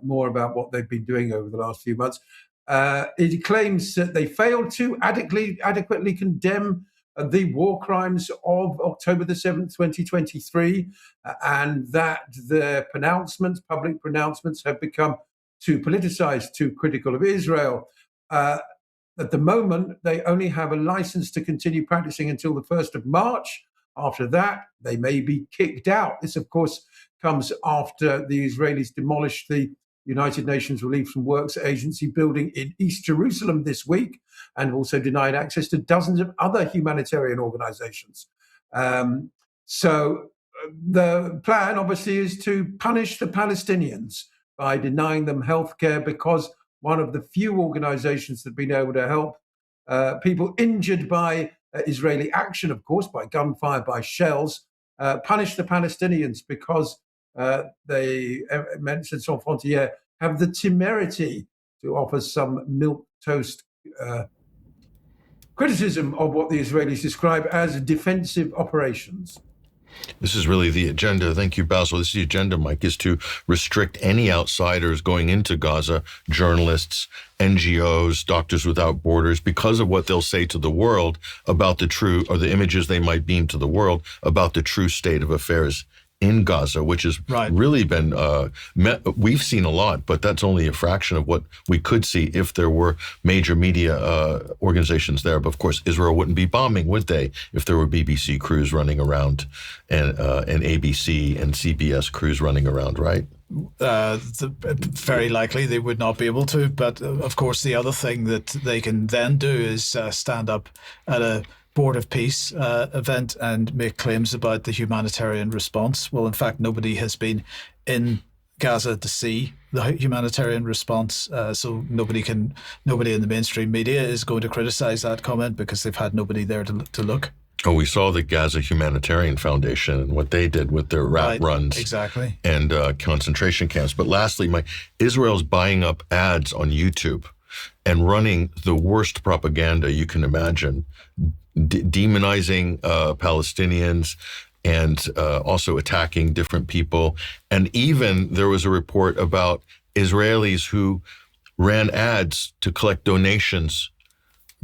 more about what they've been doing over the last few months. It claims that they failed to adequately condemn the war crimes of October the 7th, 2023, and that their public pronouncements, have become too politicized, too critical of Israel. At the moment, they only have a license to continue practicing until the 1st of March. After that, they may be kicked out. This, of course, comes after the Israelis demolished the United Nations Relief and Works Agency building in East Jerusalem this week, and also denied access to dozens of other humanitarian organizations. So the plan, obviously, is to punish the Palestinians by denying them healthcare, because one of the few organizations that have been able to help people injured by Israeli action, of course, by gunfire, by shells, punish the Palestinians because they, Médecins Sans Frontières, have the temerity to offer some milquetoast criticism of what the Israelis describe as defensive operations. This is really the agenda. Thank you, Basil. This is the agenda, Mike, is to restrict any outsiders going into Gaza, journalists, NGOs, Doctors Without Borders, because of what they'll say to the world about the true, or the images they might beam to the world about the true state of affairs in Gaza, which has really been, we've seen a lot, but that's only a fraction of what we could see if there were major media organizations there. But of course, Israel wouldn't be bombing, would they, if there were BBC crews running around and ABC and CBS crews running around, right? Very likely they would not be able to. But of course, the other thing that they can then do is stand up at a Board of Peace event and make claims about the humanitarian response. Well, in fact, nobody has been in Gaza to see the humanitarian response. So nobody in the mainstream media is going to criticize that comment because they've had nobody there to look. Oh, we saw the Gaza Humanitarian Foundation and what they did with their rat runs, exactly, and concentration camps. But lastly, Israel's buying up ads on YouTube and running the worst propaganda you can imagine, demonizing Palestinians and also attacking different people. And even there was a report about Israelis who ran ads to collect donations,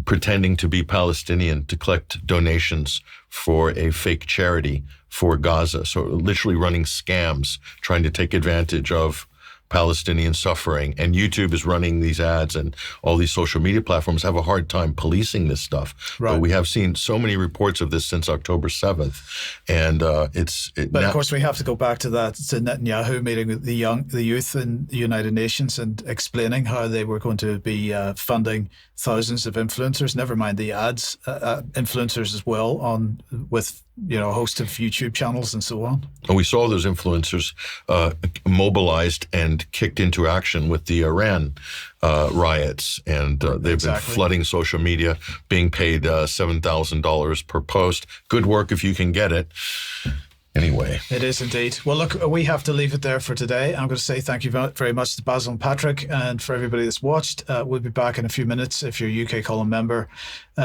pretending to be Palestinian, to collect donations for a fake charity for Gaza. So literally running scams, trying to take advantage of Palestinian suffering. And YouTube is running these ads, and all these social media platforms have a hard time policing this stuff. Right. But we have seen so many reports of this since October 7th. And But of course, we have to go back to Netanyahu meeting with the youth in the United Nations and explaining how they were going to be funding thousands of influencers, never mind the ads, influencers as well, with a host of YouTube channels and so on. And we saw those influencers mobilized and kicked into action with the Iran riots, and they've been flooding social media, being paid $7,000 per post. Good work if you can get it. Anyway. It is indeed. Well, look, we have to leave it there for today. I'm going to say thank you very much to Basil and Patrick, and for everybody that's watched. We'll be back in a few minutes if you're a UK Column member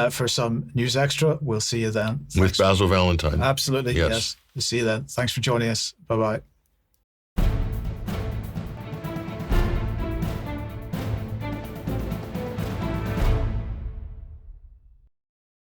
for some News Extra. We'll see you then. With Basil Valentine. Absolutely, yes. We'll see you then. Thanks for joining us. Bye-bye.